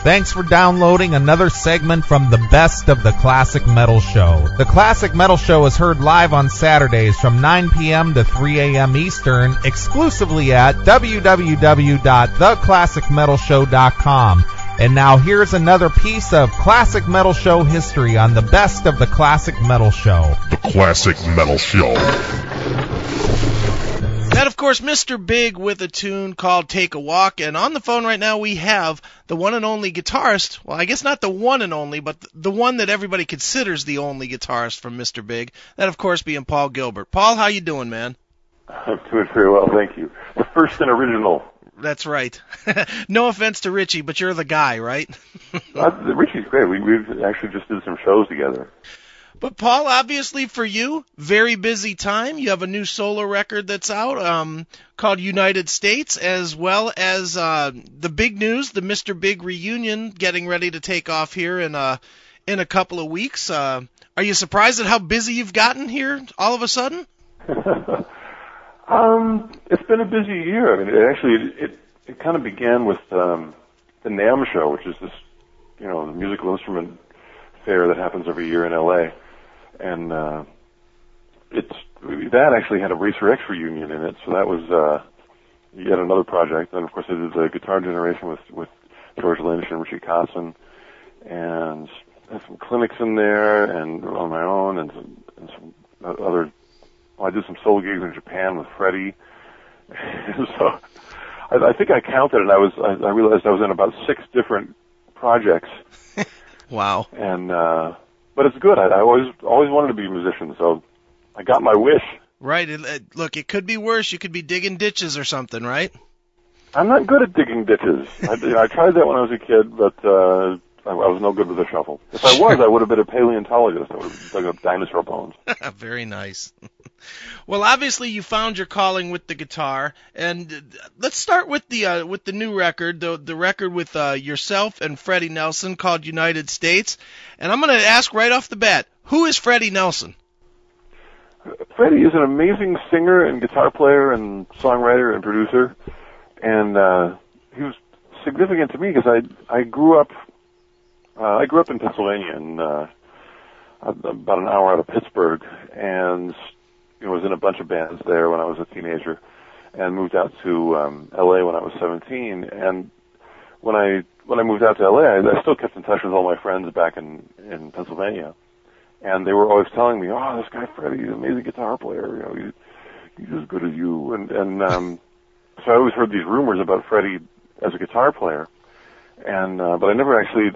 Thanks for downloading another segment from the Best of the Classic Metal Show. The Classic Metal Show is heard live on Saturdays from 9 p.m. to 3 a.m. Eastern, exclusively at www.theclassicmetalshow.com. And now here's another piece of Classic Metal Show history on the Best of the Classic Metal Show. The Classic Metal Show. That, of course, Mr. Big with a tune called Take a Walk. And on the phone right now we have the one and only guitarist. Well, I guess not the one and only, but the one that everybody considers the only guitarist from Mr. Big. That, of course, being Paul Gilbert. Paul, how you doing, man? I'm doing very well, thank you. The first and original. That's right. No offense to Richie, but you're the guy, right? Richie's great. We've actually just did some shows together. But Paul, obviously for you, very busy time. You have a new solo record that's out called United States, as well as the big news, the Mr. Big reunion getting ready to take off here in a couple of weeks. Are you surprised at how busy you've gotten here all of a sudden? It's been a busy year. I mean, it kind of began with the NAMM show, which is this, the musical instrument fair that happens every year in L.A. And that actually had a Racer X reunion in it, so that was yet another project. And of course, I did the Guitar Generation with George Lynch and Richie Kotzen, and had some clinics in there, and on my own, and some other. Well, I did some solo gigs in Japan with Freddie. So I think I counted, and I realized I was in about 6 different projects. Wow. And but it's good. I always wanted to be a musician, so I got my wish. Right. Look, it could be worse. You could be digging ditches or something, right? I'm not good at digging ditches. I tried that when I was a kid, but I was no good with a shovel. If I was, I would have been a paleontologist. I would have dug up dinosaur bones. Very nice. Well, obviously you found your calling with the guitar, and let's start with the new record, the record with yourself and Freddie Nelson called United States. And I'm going to ask right off the bat, who is Freddie Nelson? Freddie is an amazing singer and guitar player and songwriter and producer, and he was significant to me because I grew up in Pennsylvania, and about an hour out of Pittsburgh, and was in a bunch of bands there when I was a teenager, and moved out to L.A. when I was 17. And when I moved out to L.A., I still kept in touch with all my friends back in Pennsylvania, and they were always telling me, "Oh, this guy Freddie, he's an amazing guitar player. He's as good as you." And so I always heard these rumors about Freddie as a guitar player, and but I never actually.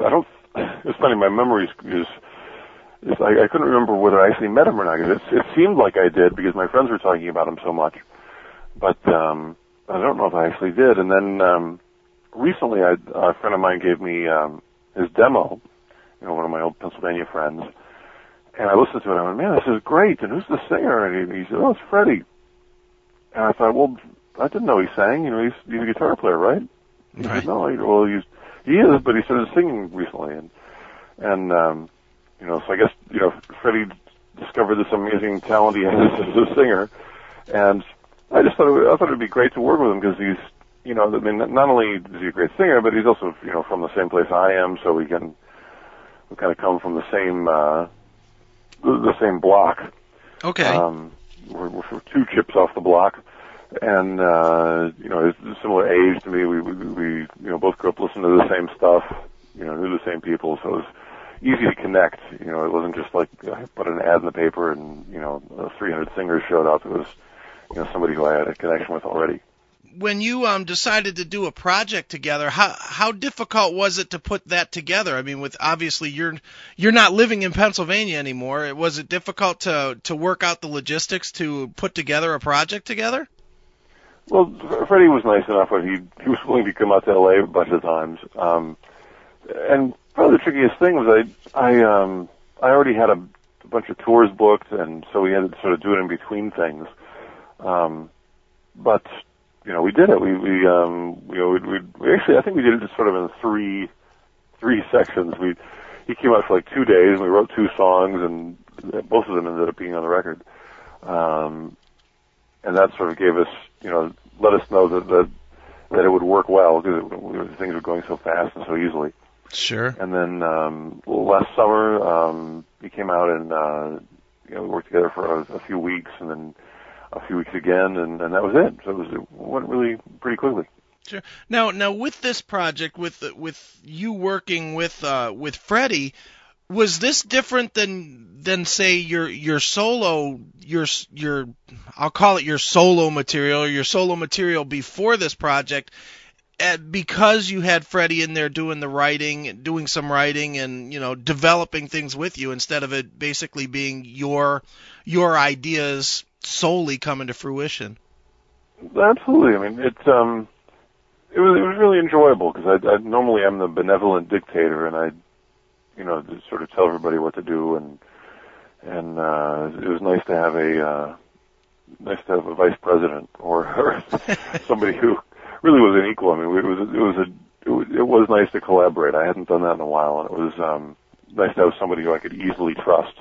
It's funny. My memories is I couldn't remember whether I actually met him or not. It seemed like I did because my friends were talking about him so much, but I don't know if I actually did. And then recently, a friend of mine gave me his demo. One of my old Pennsylvania friends, and I listened to it. And I went, "Man, this is great!" And who's the singer? And he said, "Oh, it's Freddie." And I thought, "Well, I didn't know he sang. He's a guitar player, right?" He said, "No, he is, but he started singing recently." And so I guess, Freddie discovered this amazing talent he has as a singer, and I just thought it would be great to work with him because he's, not only is he a great singer, but he's also, from the same place I am, so we kind of come from the same block. Okay. We're 2 chips off the block, and he's similar age to me. We both grew up listening to the same stuff, knew the same people, so it was easy to connect. It wasn't just like I put an ad in the paper and 300 singers showed up. It was somebody who I had a connection with already. When you decided to do a project together, how difficult was it to put that together? I mean, with obviously you're not living in Pennsylvania anymore. Was it difficult to work out the logistics to put together a project together? Well, Freddie was nice enough, but he was willing to come out to L.A. a bunch of times. And probably the trickiest thing was I already had a bunch of tours booked, and so we had to sort of do it in between things. But we did it. We actually, I think we did it just sort of in three sections. He came out for like 2 days, and we wrote 2 songs, and both of them ended up being on the record. And that sort of gave us, let us know that it would work well because things were going so fast and so easily. Sure. And then last summer, he came out and we worked together for a few weeks, and then a few weeks again, and that was it. So it went really pretty quickly. Sure. Now with this project, with you working with Freddie, was this different than say your solo I'll call it your solo material, or your solo material before this project, because you had Freddie in there doing the writing, doing some writing, and developing things with you, instead of it basically being your ideas solely coming to fruition? Absolutely. I mean, it was really enjoyable, because I normally am the benevolent dictator, and I just sort of tell everybody what to do, and it was nice to have a vice president or somebody who really was an equal. I mean, it was nice to collaborate. I hadn't done that in a while, and it was nice to have somebody who I could easily trust,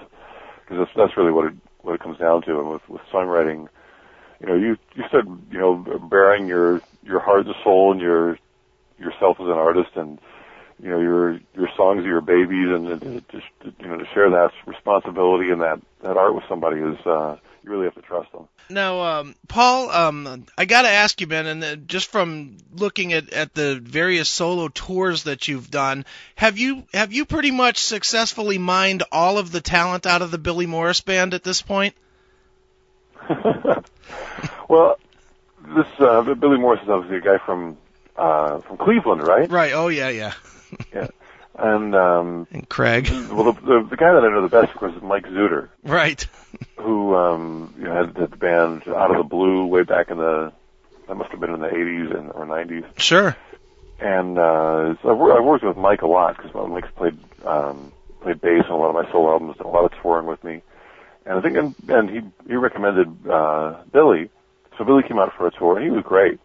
because that's really what it comes down to. And with songwriting, you start bearing your heart and soul and yourself as an artist, and your songs are your babies, and to share that responsibility and that art with somebody is you really have to trust them. Now, Paul, I got to ask you, Ben, and just from looking at the various solo tours that you've done, have you pretty much successfully mined all of the talent out of the Billy Morris Band at this point? Well, this Billy Morris is obviously a guy from Cleveland, right? Right. Oh yeah. Yeah. And Craig. Well, the guy that I know the best, of course, is Mike Zuder. Right. Who had the band Out of the Blue way back that must have been in the 80s or 90s. Sure. And so I've worked with Mike a lot, because Mike's played bass on a lot of my solo albums, done a lot of touring with me. And I think, and he recommended Billy, so Billy came out for a tour, and he was great.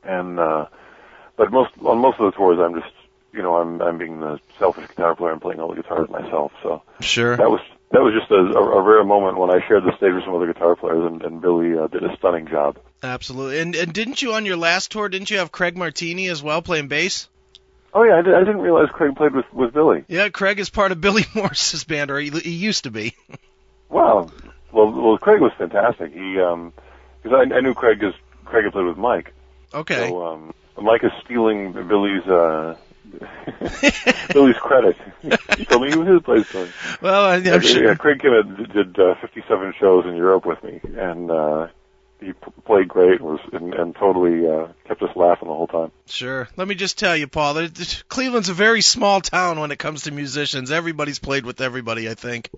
And but on most of the tours, I'm just I'm being the selfish guitar player and playing all the guitars myself. So sure, that was just a rare moment when I shared the stage with some other guitar players, and Billy did a stunning job. Absolutely. And didn't you, on your last tour, have Craig Martini as well playing bass? Oh yeah, I didn't realize Craig played with Billy. Yeah, Craig is part of Billy Morris's band, or he used to be. Wow. Well, Craig was fantastic. He because I knew Craig had played with Mike. Okay. So Mike is stealing Billy's Billy's credit. He told me he was his place for. Well, I'm sure. Yeah, Craig came and did 57 shows in Europe with me, and he played great and totally kept us laughing the whole time. Sure. Let me just tell you, Paul, Cleveland's a very small town when it comes to musicians. Everybody's played with everybody, I think.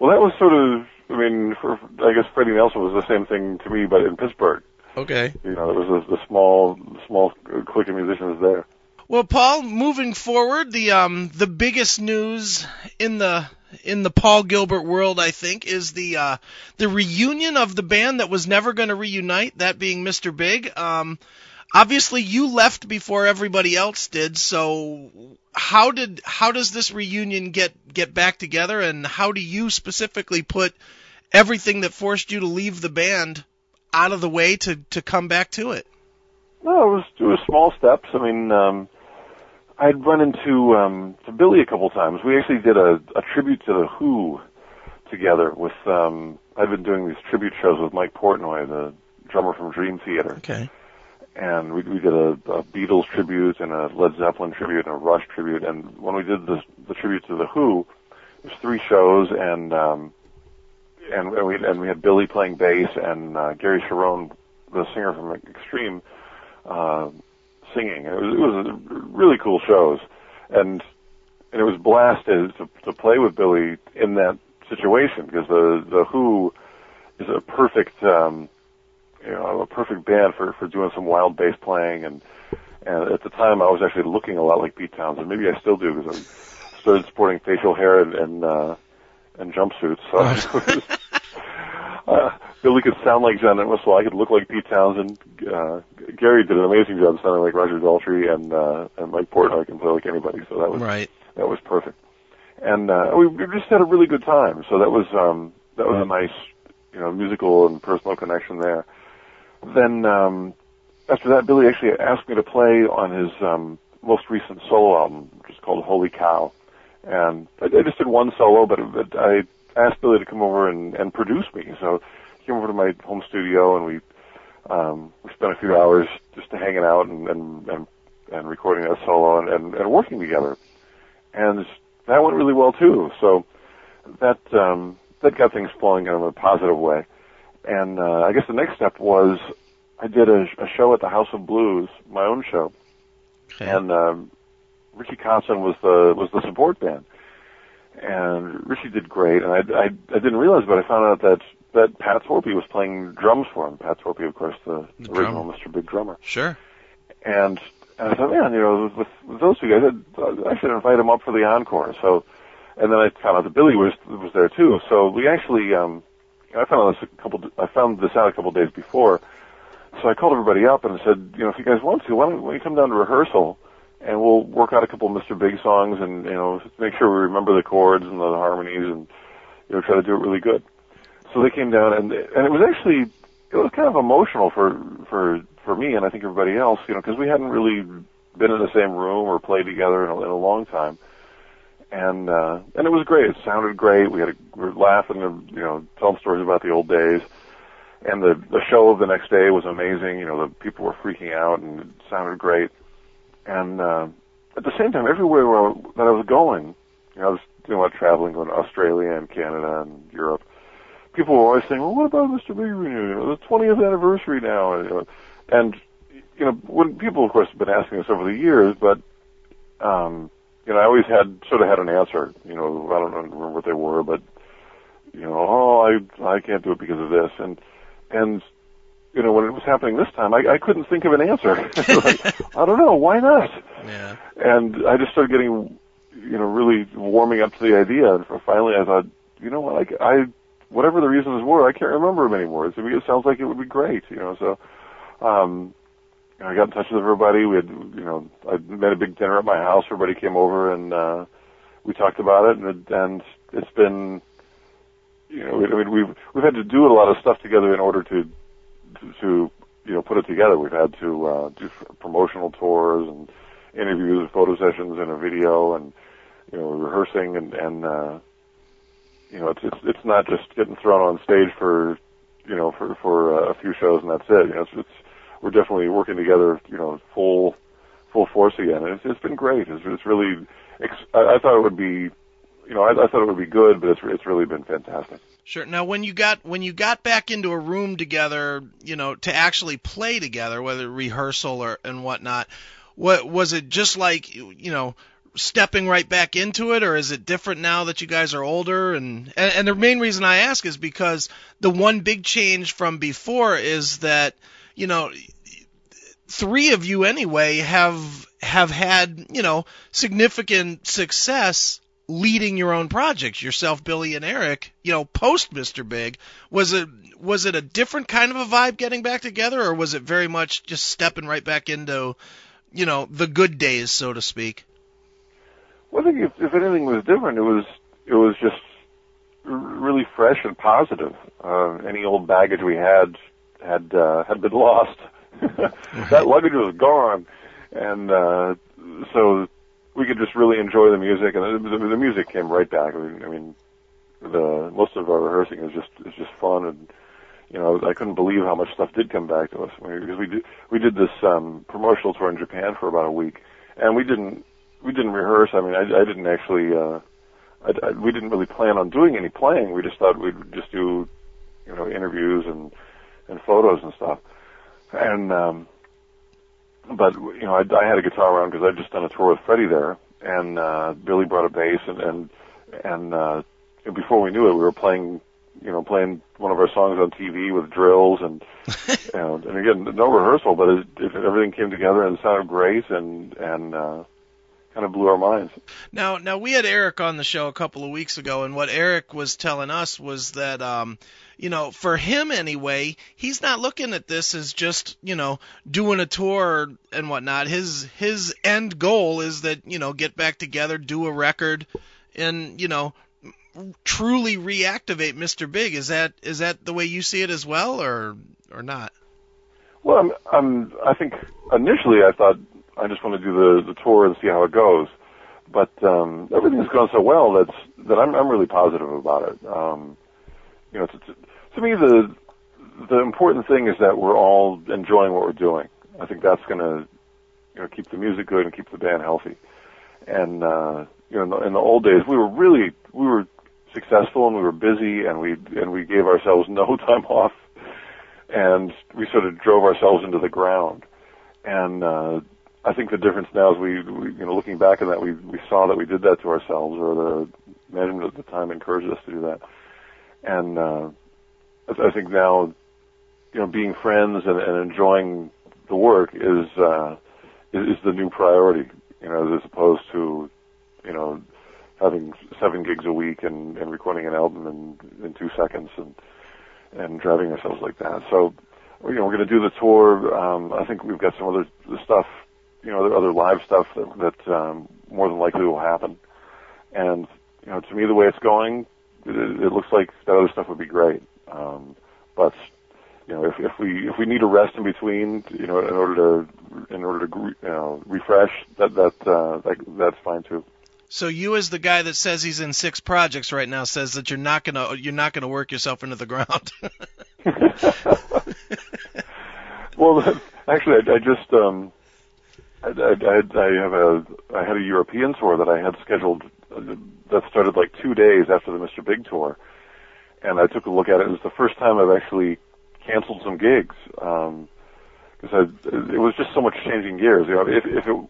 Well, that was sort of, I guess Freddie Nelson was the same thing to me, but in Pittsburgh. Okay. There was the small clique of musicians there. Well, Paul, moving forward, the biggest news in the Paul Gilbert world, I think, is the reunion of the band that was never going to reunite, that being Mr. Big. Obviously, you left before everybody else did, so how does this reunion get back together, and how do you specifically put everything that forced you to leave the band out of the way to come back to it? No, it was small steps. I mean, I'd run into to Billy a couple times. We actually did a tribute to the Who together with I'd been doing these tribute shows with Mike Portnoy, the drummer from Dream Theater. Okay. And we did a Beatles tribute and a Led Zeppelin tribute and a Rush tribute. And when we did the tribute to the Who, it was 3 shows, and we had Billy playing bass and Gary Sharon, the singer from Extreme, singing. It was really cool shows, and it was a blast to play with Billy in that situation, because the Who is a perfect band for doing some wild bass playing, and at the time I was actually looking a lot like Pete Townsend. Maybe I still do, because I started sporting facial hair and jumpsuits. So Billy could sound like John Entwistle. I could look like Pete Townsend. Gary did an amazing job sounding like Roger Daltrey, and Mike Portnoy can play like anybody. So that was right. That was perfect. And we just had a really good time. So that was a nice, musical and personal connection there. Then after that, Billy actually asked me to play on his most recent solo album, which is called Holy Cow. And I just did one solo, but I asked Billy to come over and produce me. So he came over to my home studio, and we spent a few hours just hanging out and recording that solo and working together. And that went really well too. So that got things flowing in a positive way. And I guess the next step was I did a show at the House of Blues, my own show. Okay. And Richie Kotzen was the support band. And Richie did great, and I didn't realize, but I found out that Pat Thorpe was playing drums for him. Pat Thorpe, of course, the original Mr. Big drummer. Sure. And I thought, man, with those two guys, I should invite him up for the encore. So, and then I found out that Billy was there too. So we actually, I found this out a couple of days before. So I called everybody up and said, if you guys want to, why don't you come down to rehearsal? And we'll work out a couple of Mr. Big songs and, make sure we remember the chords and the harmonies and, try to do it really good. So they came down and it was kind of emotional for me and I think everybody else, because we hadn't really been in the same room or played together in a long time. And it was great. It sounded great. We were laughing and, telling stories about the old days. And the show the next day was amazing. The people were freaking out and it sounded great. And at the same time, everywhere that I was going, I was doing a lot of traveling, going to Australia and Canada and Europe. People were always saying, "Well, what about Mr. Big reunion? The 20th anniversary now." And when people, of course, have been asking us over the years, but I always had an answer. I don't remember what they were, but I can't do it because of this, and when it was happening this time, I couldn't think of an answer. Like, I don't know, why not? Yeah. And I just started getting, really warming up to the idea. And finally I thought, what, whatever the reasons were, I can't remember them anymore. To me, it sounds like it would be great, So, I got in touch with everybody. We had, I made a big dinner at my house. Everybody came over and, we talked about it. And it's been, we've had to do a lot of stuff together in order to put it together. We've had to do promotional tours and interviews and photo sessions and a video and rehearsing and it's not just getting thrown on stage for a few shows and that's it. We're definitely working together full force again. It's been great. It's really I thought it would be I thought it would be good, but it's really been fantastic. Sure. Now, when you got back into a room together, to actually play together, whether rehearsal and whatnot, what was it just like, stepping right back into it, or is it different now that you guys are older? And the main reason I ask is because the one big change from before is that, three of you anyway have had, significant success leading your own projects, yourself, Billy, and Eric, post Mr. Big. Was it a different kind of a vibe getting back together, or was it very much just stepping right back into, the good days, so to speak? Well, I think if anything was different, it was just really fresh and positive. Any old baggage we had been lost. That luggage was gone, and so we could just really enjoy the music, and the music came right back. I mean, most of our rehearsing is just fun, and I couldn't believe how much stuff did come back to us because we did this promotional tour in Japan for about a week, and we didn't rehearse. I mean, I didn't actually we didn't really plan on doing any playing. We just thought we'd just do interviews and photos and stuff, and but I had a guitar around because I'd just done a tour with Freddie there, and Billy brought a bass, and before we knew it, we were playing one of our songs on TV with drills, and and again, no rehearsal, but everything came together and it sounded great, and kind of blew our minds. Now we had Eric on the show a couple of weeks ago, and what Eric was telling us was that for him anyway, he's not looking at this as just, doing a tour and whatnot. His end goal is that, get back together, do a record, and, truly reactivate Mr. Big. Is that the way you see it as well, or not? Well, I think initially I thought I just want to do the tour and see how it goes. But everything's gone so well that I'm really positive about it. You know, to me, the important thing is that we're all enjoying what we're doing. I think that's going to keep the music good and keep the band healthy. And you know, in the old days, we were successful and we were busy and we gave ourselves no time off, and we sort of drove ourselves into the ground. And I think the difference now is we you know, looking back on that, we saw that we did that to ourselves, or the management at the time encouraged us to do that. And I think now, you know, being friends and enjoying the work is the new priority, you know, as opposed to, you know, having 7 gigs a week and recording an album in 2 seconds and driving ourselves like that. So, you know, we're going to do the tour. I think we've got some other stuff, you know, other live stuff that more than likely will happen. And, you know, to me, the way it's going, it looks like that other stuff would be great. But, you know, if we need a rest in between, you know, in order to you know, refresh, that's fine too. So you, as the guy that says he's in 6 projects right now, says that you're not gonna work yourself into the ground. Well, actually, I had a European tour that I had scheduled that started like 2 days after the Mr. Big tour, and I took a look at it. It was the first time I've actually canceled some gigs because it was just so much changing gears. You know,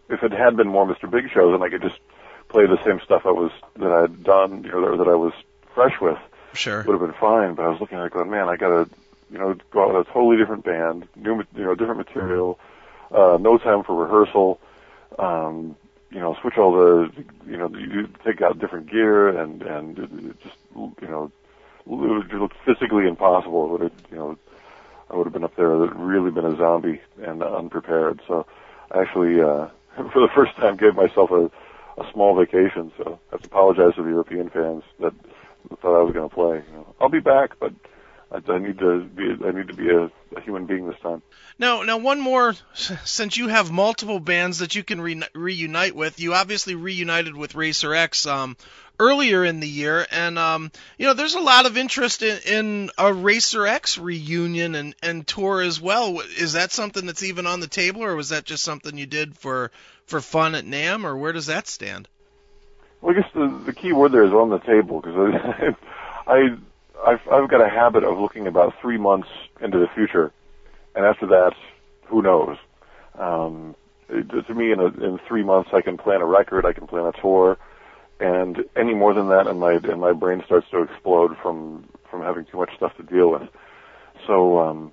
if it had been more Mr. Big shows and I could just play the same stuff that I had done, you know, that I was fresh with, sure, would have been fine. But I was looking at it going, man, I gotta, you know, go out with a totally different band, different material, no time for rehearsal, you know, switch all the, you know, you take out different gear and it just, you know, it looked physically impossible. It would have, you know, I would have been up there really been a zombie and unprepared. So I actually, for the first time, gave myself a small vacation. So I have to apologize to the European fans that thought I was going to play. You know, I'll be back, but I need to be a human being this time. Now, one more. Since you have multiple bands that you can reunite with, you obviously reunited with Racer X earlier in the year, and you know, there's a lot of interest in a Racer X reunion and tour as well. Is that something that's even on the table, or was that just something you did for fun at NAMM, or where does that stand? Well, I guess the key word there is on the table, because I've got a habit of looking about 3 months into the future, and after that, who knows? To me, in 3 months, I can plan a record, I can plan a tour, and any more than that, and my brain starts to explode from having too much stuff to deal with. So,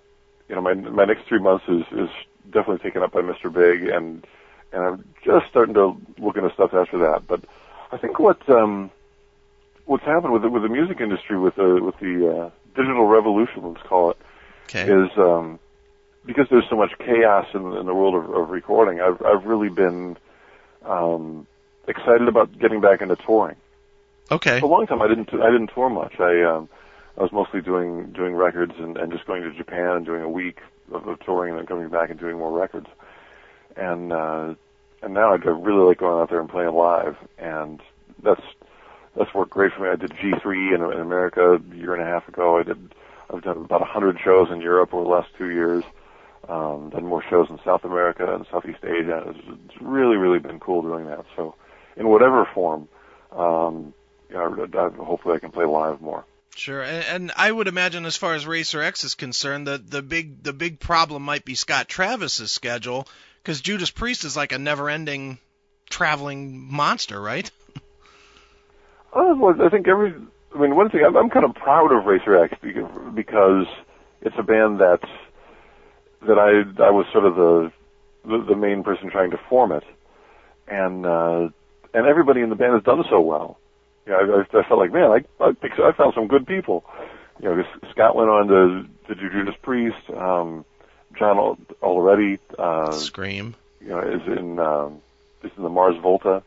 you know, my next 3 months is definitely taken up by Mr. Big, and I'm just starting to look into stuff after that. But I think what's happened with the music industry, with the digital revolution, let's call it, okay, is because there's so much chaos in the world of recording. I've really been excited about getting back into touring. Okay. For a long time, I didn't tour much. I was mostly doing records and just going to Japan and doing a week of touring and then coming back and doing more records. And now I really like going out there and playing live, and that's worked great for me. I did G3 in America a year and a half ago. I've done about 100 shows in Europe over the last 2 years. Done more shows in South America and Southeast Asia. It's really, really been cool doing that. So, in whatever form, you know, hopefully I can play live more. Sure, and I would imagine, as far as Racer X is concerned, that the big problem might be Scott Travis's schedule, because Judas Priest is like a never-ending traveling monster, right? Well, I think one thing, I'm kind of proud of Racer X because it's a band that I was sort of the main person trying to form it, and everybody in the band has done so well. You know, I felt like, man, I found some good people. You know, Scott went on to do Judas Priest. John already Scream. You know, is in the Mars Volta,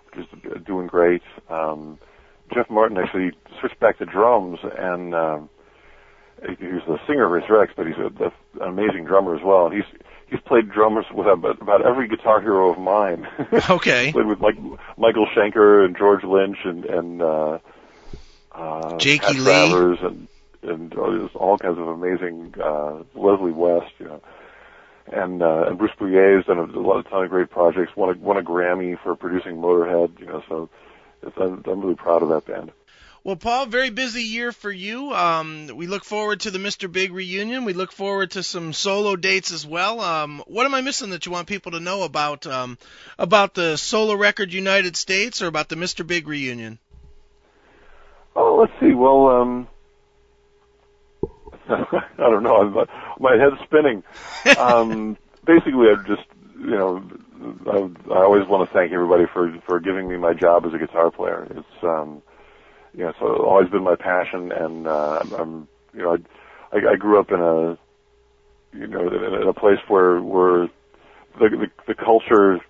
which is doing great. Jeff Martin actually switched back to drums, and he was the singer of Racer X, but he's an amazing drummer as well. And he's played drums with about every guitar hero of mine. Okay. Played with Michael Schenker and George Lynch and Jakey Pat Lee. Travers and there's all kinds of amazing Leslie West, and Bruce Bouyer's done a ton of great projects. Won a Grammy for producing Motorhead, so I'm really proud of that band. Well, Paul, very busy year for you. We look forward to the Mr. Big reunion. We look forward to some solo dates as well. What am I missing that you want people to know about the solo record United States or about the Mr. Big reunion? Oh, let's see. Well, I don't know. My head's spinning. Basically, I just, I always want to thank everybody for giving me my job as a guitar player. It's so it's always been my passion, and I grew up in a place where the culture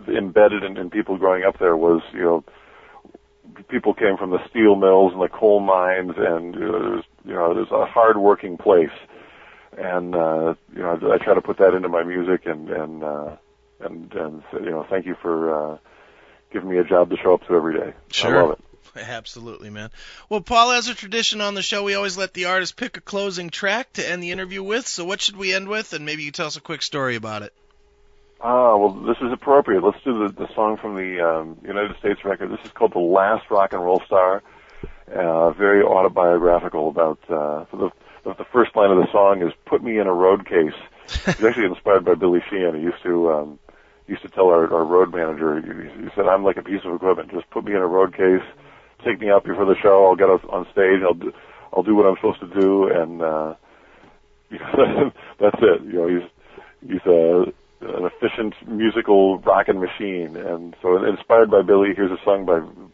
embedded in people growing up there was, people came from the steel mills and the coal mines, and it was a hard-working place, and I try to put that into my music, and thank you for giving me a job to show up to every day. Sure. I love it. Absolutely, man. Well, Paul, as a tradition on the show, we always let the artist pick a closing track to end the interview with. So what should we end with? And maybe you tell us a quick story about it. Well, this is appropriate. Let's do the song from the United States record. This is called The Last Rock and Roll Star. Very autobiographical about, the first line of the song is, "Put me in a road case." It's actually inspired by Billy Sheehan. He used to tell our road manager, he said, "I'm like a piece of equipment. Just put me in a road case. Take me out before the show. I'll get on stage. I'll do what I'm supposed to do, and that's it. He's an efficient musical rockin' machine, and so inspired by Billy. Here's a song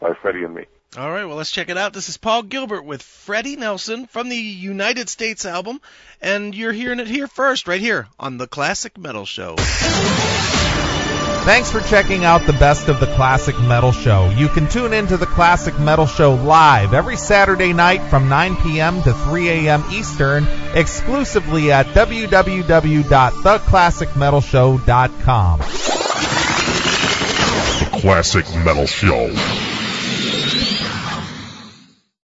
by Freddie and me. All right, well, let's check it out. This is Paul Gilbert with Freddie Nelson from the United States album, and you're hearing it here first, right here on the Classic Metal Show. Thanks for checking out the Best of the Classic Metal Show. You can tune into the Classic Metal Show live every Saturday night from 9 p.m. to 3 a.m. Eastern, exclusively at www.theclassicmetalshow.com. The Classic Metal Show.